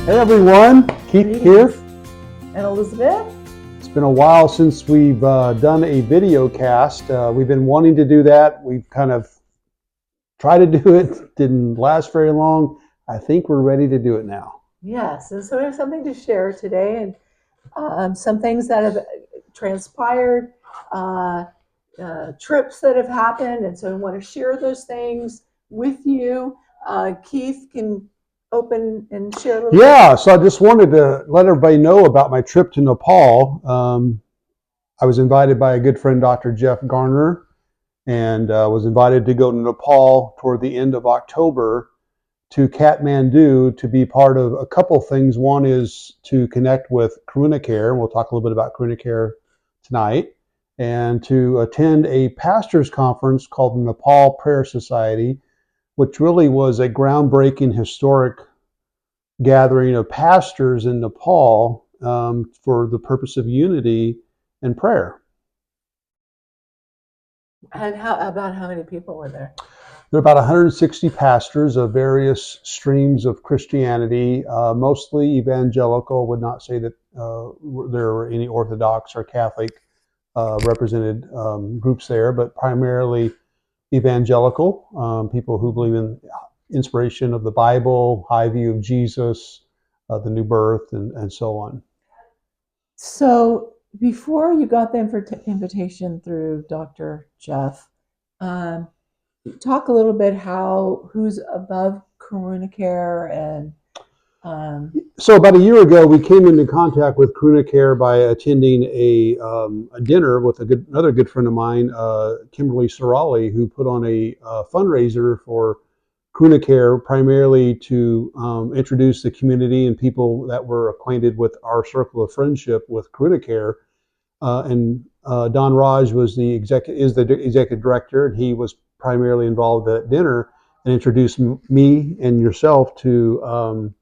Hey everyone, Keith here. And Elizabeth. It's been a while since we've done a video cast. We've been wanting to do that. We've kind of tried to do it, didn't last very long. I think we're ready to do it now. Yes, and so we have something to share today, and some things that have transpired, trips that have happened, and so I want to share those things with you. Keith can open and share a little bit. So I just wanted to let everybody know about my trip to Nepal. I was invited by a good friend, Dr. Jeff Garner, and was invited to go to Nepal toward the end of October to Kathmandu to be part of a couple things. One is to connect with Karuna Care, and we'll talk a little bit about Karuna Care tonight, and to attend a pastors conference called the Nepal Prayer Society, which really was a groundbreaking historic gathering of pastors in Nepal for the purpose of unity and prayer. And how many people were there? There are about 160 pastors of various streams of Christianity, mostly evangelical. Would not say that there were any Orthodox or Catholic represented groups there, but primarily evangelical, people who believe in inspiration of the Bible, high view of Jesus, the new birth, and so on. So before you got the invitation through Dr. Jeff, talk a little bit who's above Karuna Care and So about a year ago, we came into contact with Karuna Care by attending a dinner with another good friend of mine, Kimberly Sorali, who put on a fundraiser for Karuna Care, primarily to introduce the community and people that were acquainted with our circle of friendship with Karuna Care. And Don Raj is the executive director, and he was primarily involved at that dinner and introduced me and yourself to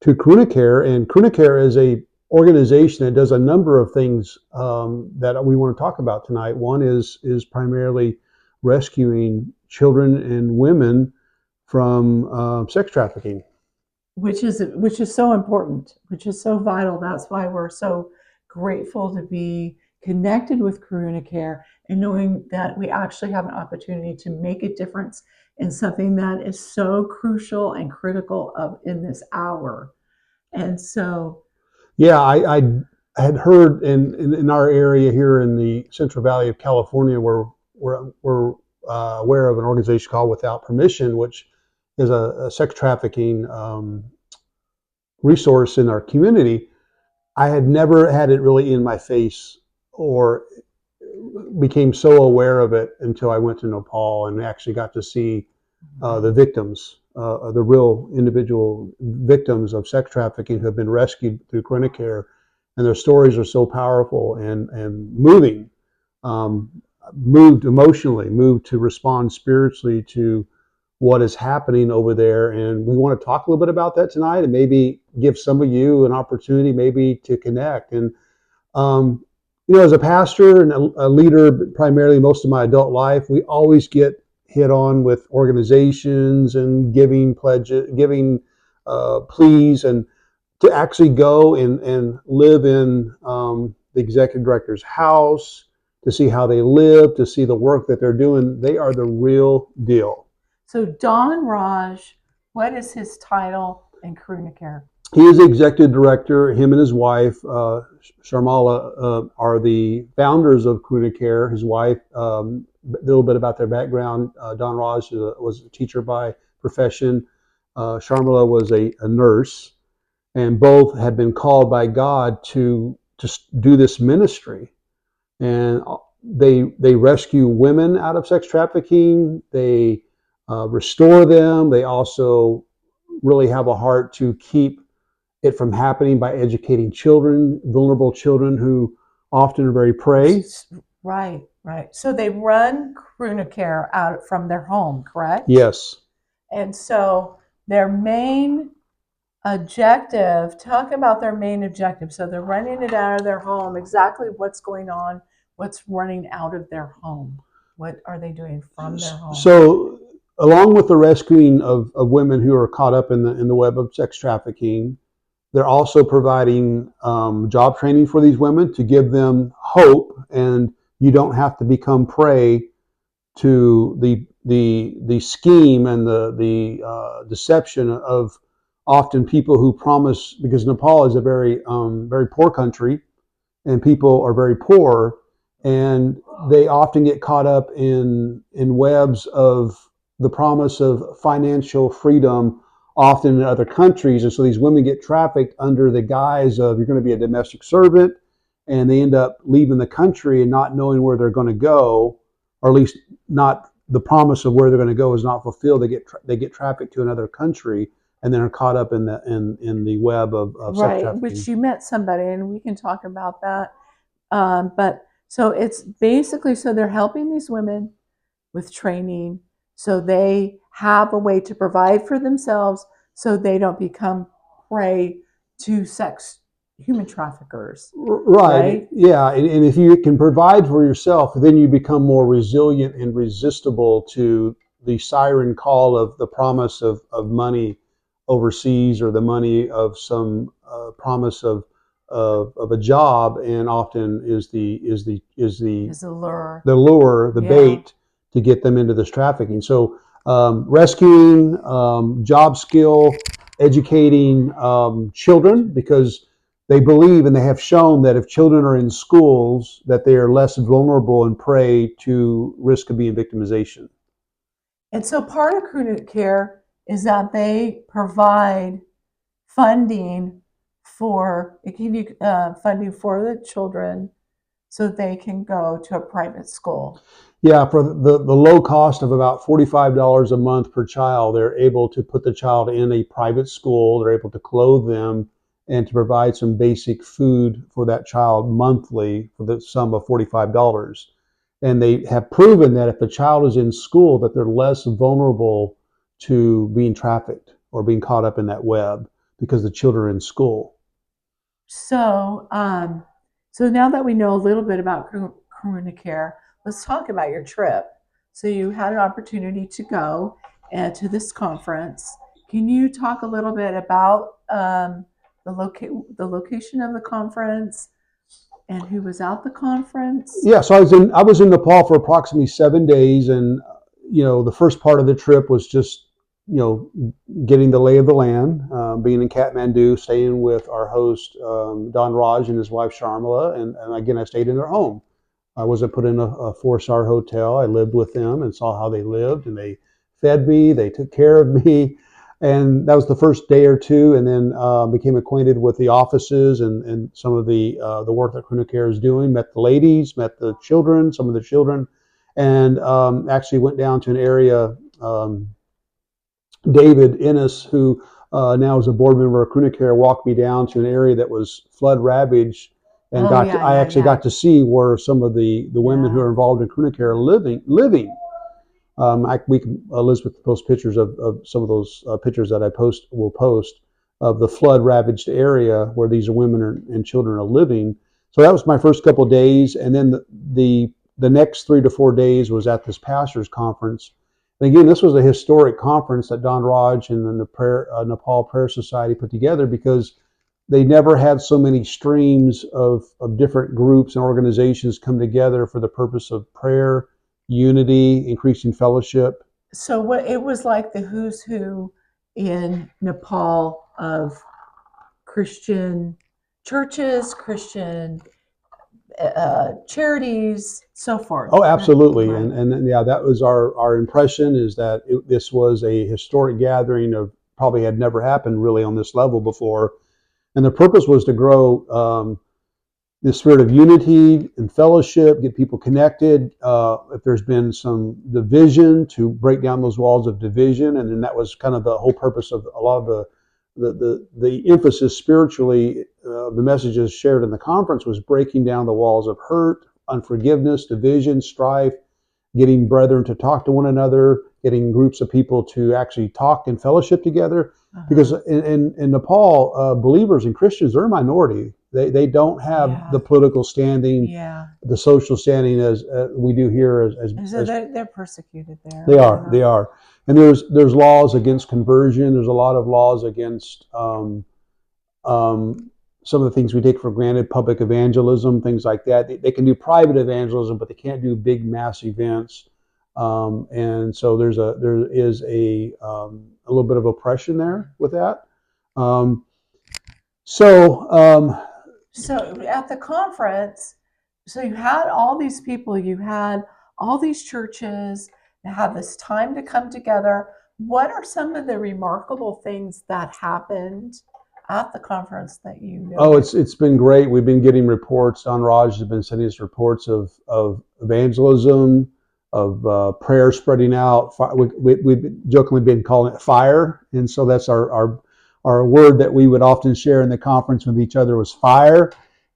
Karuna Care. And Karuna Care is a organization that does a number of things that we want to talk about tonight. One is primarily rescuing children and women from sex trafficking, which is so important, which is so vital. That's why we're so grateful to be connected with Karuna Care and knowing that we actually have an opportunity to make a difference in something that is so crucial and critical in this hour. And so, yeah, I had heard in our area here in the Central Valley of California, we're aware of an organization called Without Permission, which is a sex trafficking resource in our community. I had never had it really in my face or became so aware of it until I went to Nepal and actually got to see the victims, the real individual victims of sex trafficking who have been rescued through Karuna Care. And their stories are so powerful and moving, moved emotionally, moved to respond spiritually to what is happening over there. And we want to talk a little bit about that tonight and maybe give some of you an opportunity maybe to connect. And, as a pastor and a leader, primarily most of my adult life, we always get hit on with organizations and giving pledges, giving pleas, and to actually go and live in the executive director's house, to see how they live, to see the work that they're doing. They are the real deal. So Don Raj, what is his title in Karuna Care? He is the executive director. Him and his wife, Sharmala, are the founders of Karuna Care. His wife, a little bit about their background. Don Raj was a teacher by profession. Sharmala was a nurse, and both had been called by God to do this ministry. And they rescue women out of sex trafficking. They restore them. They also really have a heart to keep it from happening by educating children, vulnerable children who often are very prey. Right. So they run Karuna Care out from their home, correct? Yes. And so their main objective, talk about their main objective. So they're running it out of their home. Exactly what's going on, what's running out of their home. What are they doing from their home? So along with the rescuing of women who are caught up in the web of sex trafficking, They're also providing job training for these women to give them hope, and you don't have to become prey to the scheme and the deception of often people who promise, because Nepal is a very poor country and people are very poor, and they often get caught up in webs of the promise of financial freedom, often in other countries. And so these women get trafficked under the guise of you're going to be a domestic servant, and they end up leaving the country and not knowing where they're going to go, or at least not the promise of where they're going to go is not fulfilled. They get trafficked to another country and then are caught up in the web of sex Right, which trafficking. you met somebody, and we can talk about that. But so it's basically so they're helping these women with training so they have a way to provide for themselves so they don't become prey to sex human traffickers, Right. right? Yeah. And if you can provide for yourself, then you become more resilient and resistible to the siren call of the promise of money overseas, or the money of some promise of a job. And often Is a lure. the lure, the Yeah. bait to get them into this trafficking. So rescuing, job skill, educating children, because they believe and they have shown that if children are in schools, that they are less vulnerable and prey to risk of being victimization. And so part of crew care is that they provide funding for it give you funding for the children so they can go to a private school. Yeah, for the low cost of about $45 a month per child, they're able to put the child in a private school. They're able to clothe them and to provide some basic food for that child monthly for the sum of $45. And they have proven that if the child is in school, that they're less vulnerable to being trafficked or being caught up in that web because the children are in school. So, so now that we know a little bit about Karuna Care, let's talk about your trip. So you had an opportunity to go to this conference. Can you talk a little bit about the location of the conference and who was at the conference? Yeah, so I was in Nepal for approximately 7 days, and the first part of the trip was just getting the lay of the land, being in Kathmandu, staying with our host Don Raj and his wife Sharmila, and again I stayed in their home. I wasn't put in a 4-star hotel. I lived with them and saw how they lived, and they fed me, they took care of me, and that was the first day or two. And then became acquainted with the offices and some of the work that Crooner Care is doing. Met the ladies, met the children, some of the children, and actually went down to an area. David Innes, who now is a board member of Crooner Care, walked me down to an area that was flood ravaged, and Oh yeah, I yeah, actually yeah, got to see where some of the women who yeah. are involved in Crooner Care are living. We can, Elizabeth post pictures of some of those pictures that I will post of the flood ravaged area where these women and children are living. So that was my first couple of days, and then the next 3 to 4 days was at this pastors conference. And again, this was a historic conference that Don Raj and the Nepal Prayer Society put together, because they never had so many streams of different groups and organizations come together for the purpose of prayer, unity, increasing fellowship. So what it was like the who's who in Nepal of Christian churches, Christian charities, so forth. Oh, absolutely. Right. And yeah, that was our impression, is that this was a historic gathering of probably had never happened really on this level before. And the purpose was to grow the spirit of unity and fellowship, get people connected. If there's been some division, to break down those walls of division, and then that was kind of the whole purpose of a lot of the emphasis spiritually. The messages shared in the conference was breaking down the walls of hurt, unforgiveness, division, strife, getting brethren to talk to one another, getting groups of people to actually talk and fellowship together. Because Uh-huh. in Nepal, believers and Christians are a minority. They don't have the Yeah. political standing, Yeah. the social standing as we do here. And so As they're persecuted there. they are, Yeah. they are, and there's laws against conversion. There's a lot of laws against some of the things we take for granted, public evangelism, things like that. They can do private evangelism, but they can't do big mass events. And so there is a little bit of oppression there with that. Um, so So at the conference, so you had all these people, you had all these churches that have this time to come together. What are some of the remarkable things that happened at the conference that you Oh, noted? it's been great. We've been getting reports. Don Raj has been sending us reports of evangelism, of prayer spreading out. We've jokingly been calling it fire, and so that's our word that we would often share in the conference with each other was fire.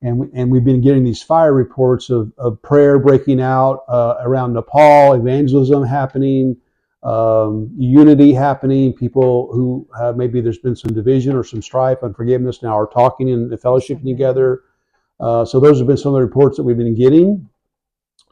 And we've been getting these fire reports of prayer breaking out around Nepal, evangelism happening, unity happening. People who maybe there's been some division or some strife, unforgiveness, now are talking and fellowshipping together. So those have been some of the reports that we've been getting.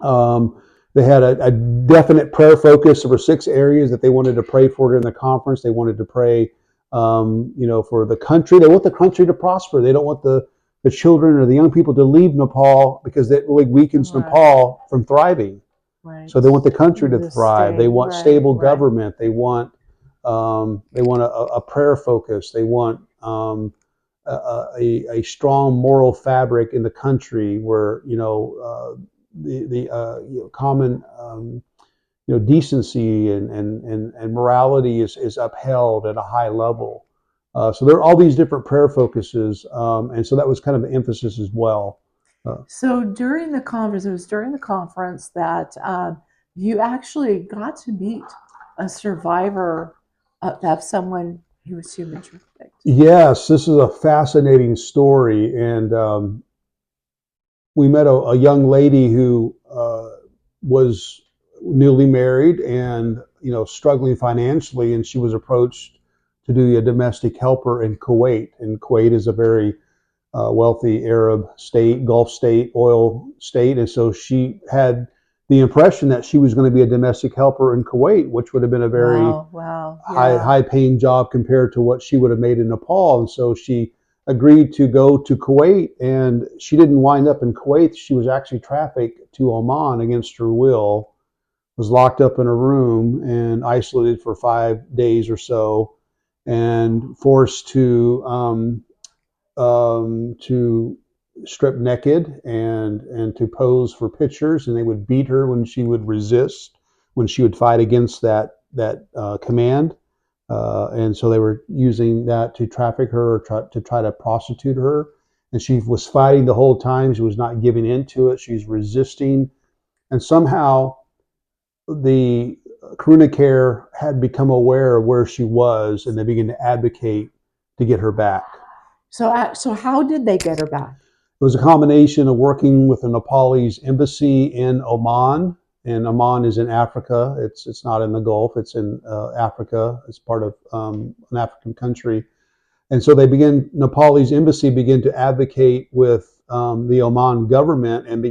They had a definite prayer focus. There were 6 areas that they wanted to pray for during the conference. They wanted to pray, for the country. They want the country to prosper. They don't want the children or the young people to leave Nepal because that really weakens Right, Nepal from thriving. right. So they want the country to The thrive. They stay, want right, stable right. government. They want a prayer focus. They want a strong moral fabric in the country where the common decency and morality is upheld at a high level. So there are all these different prayer focuses, and so that was kind of the emphasis as well. So during the conference, it was during the conference that you actually got to meet a survivor of someone who was human trafficked. Yes, this is a fascinating story, and we met a young lady who was newly married and struggling financially, and she was approached to do a domestic helper in Kuwait. And Kuwait is a very wealthy Arab state, Gulf state, oil state, and so she had the impression that she was going to be a domestic helper in Kuwait, which would have been a very Wow, wow, yeah. high paying job compared to what she would have made in Nepal. And so she agreed to go to Kuwait, and she didn't wind up in Kuwait. She was actually trafficked to Oman against her will, was locked up in a room and isolated for 5 days or so, and forced to strip naked and to pose for pictures, and they would beat her when she would resist, when she would fight against that command. And so they were using that to traffic her or to try to prostitute her. And she was fighting the whole time. She was not giving in to it. She's resisting. And somehow the Karuna Care had become aware of where she was, and they began to advocate to get her back. So how did they get her back? It was a combination of working with the Nepalese embassy in Oman, and Oman is in Africa. It's not in the Gulf. It's in Africa. It's part of an African country. And so Nepalese embassy began to advocate with the Oman government, and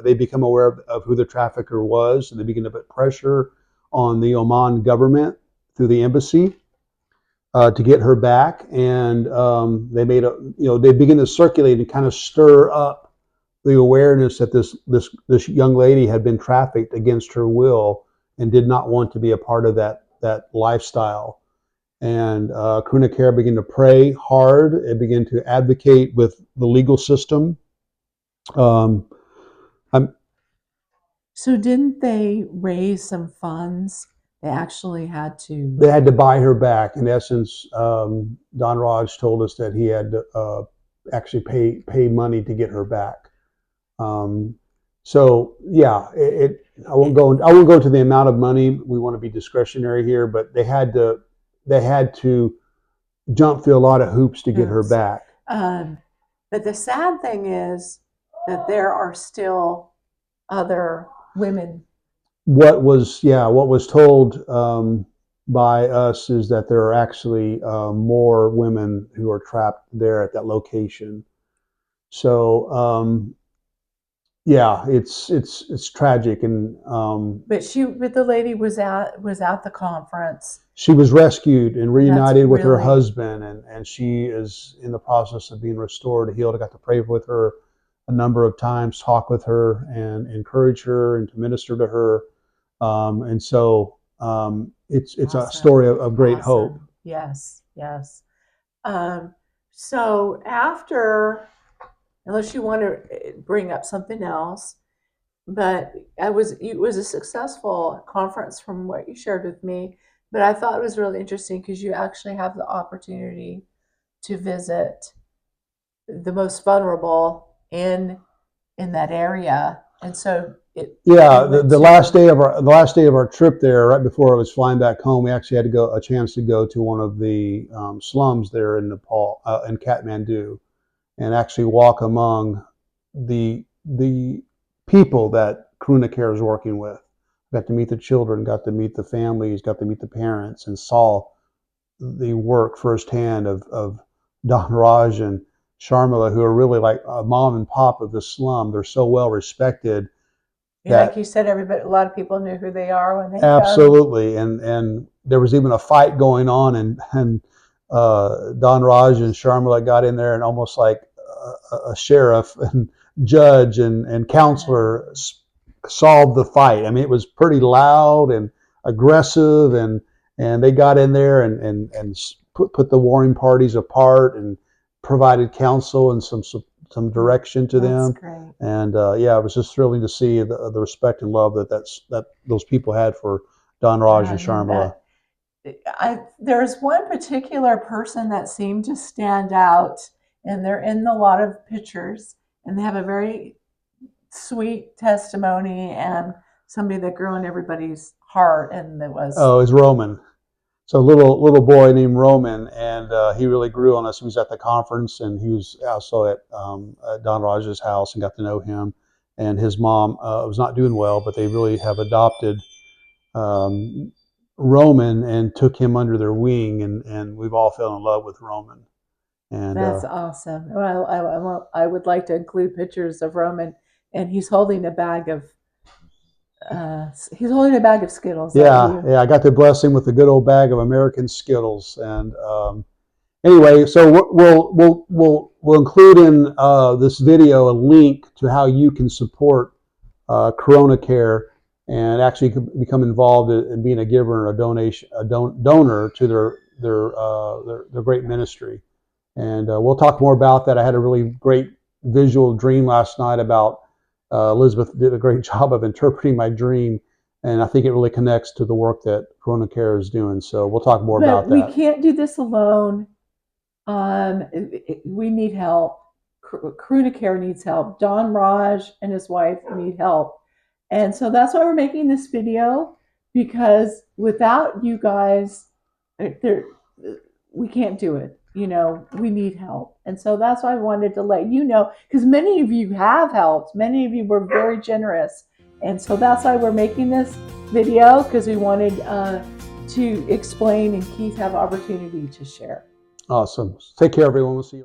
they become aware of who the trafficker was, and they begin to put pressure on the Oman government through the embassy to get her back. And they begin to circulate and kind of stir up the awareness that this young lady had been trafficked against her will and did not want to be a part of that lifestyle. And Karuna Care began to pray hard. It began to advocate with the legal system. Um, So didn't they raise some funds? They actually had to. they had to buy her back. In essence, Don Raj told us that he had to actually pay money to get her back. Um, so yeah, I won't go into the amount of money. We want to be discretionary here, but they had to jump through a lot of hoops to get her Oops. back. Um, but the sad thing is that there are still other women. What was told by us is that there are actually more women who are trapped there at that location. So yeah, it's tragic, and But the lady was at the conference. she was rescued and That's reunited with her really husband, and she is in the process of being restored, healed. I got to pray with her a number of times, talk with her, and encourage her, and to minister to her. And so it's a awesome. story of great hope. Awesome. Yes, yes. Um, so after, unless you want to bring up something else, but it was a successful conference from what you shared with me. But I thought it was really interesting because you actually have the opportunity to visit the most vulnerable in that area, and so you Yeah, went the last to. day of our trip there, right before I was flying back home, we actually had a chance to go to one of the slums there in Nepal, in Kathmandu, and actually walk among the people that Karuna Care is working with. Got to meet the children, got to meet the families, got to meet the parents, and saw the work firsthand of Don Raj and Sharmila, who are really like a mom and pop of the slum. They're so well respected Like that you said, everybody, a lot of people knew who they are when they come. absolutely, and there was even a fight going on, and Don Raj and Sharmila got in there and almost like a sheriff and judge and counselor solved the fight. I mean, it was pretty loud and aggressive, and they got in there and put the warring parties apart and provided counsel and some direction to That's them. great. And yeah, it was just thrilling to see the respect and love that those people had for Don Raj and And Sharmila. that there's one particular person that seemed to stand out, and they're in a lot of pictures, and they have a very sweet testimony and somebody that grew in everybody's heart, and it was. Oh, it's Roman. So little boy named Roman, and he really grew on us. He was at the conference, and he was also at Don Raj's house and got to know him. And his mom was not doing well, but they really have adopted um, Roman and took him under their wing, and we've all fell in love with Roman. And That's awesome. Well, I would like to include pictures of Roman, and he's holding a bag of Skittles that yeah, you. yeah, I got to bless him with a good old bag of American Skittles. And anyway, so we'll include in this video a link to how you can support Corona Care and actually become involved in being a giver and donor to their great ministry. And we'll talk more about that. I had a really great visual dream last night about Elizabeth did a great job of interpreting my dream, and I think it really connects to the work that Corona Care is doing. So we'll talk more But about we that. can't do this alone. We need help. Care needs help. Don Raj and his wife need help. And so that's why we're making this video, because without you guys, there, we can't do it. We need help. And so that's why I wanted to let you know, because many of you have helped. Many of you were very generous. And so that's why we're making this video, because we wanted to explain and Keith have opportunity to share. Awesome. Take care, everyone. We'll see you.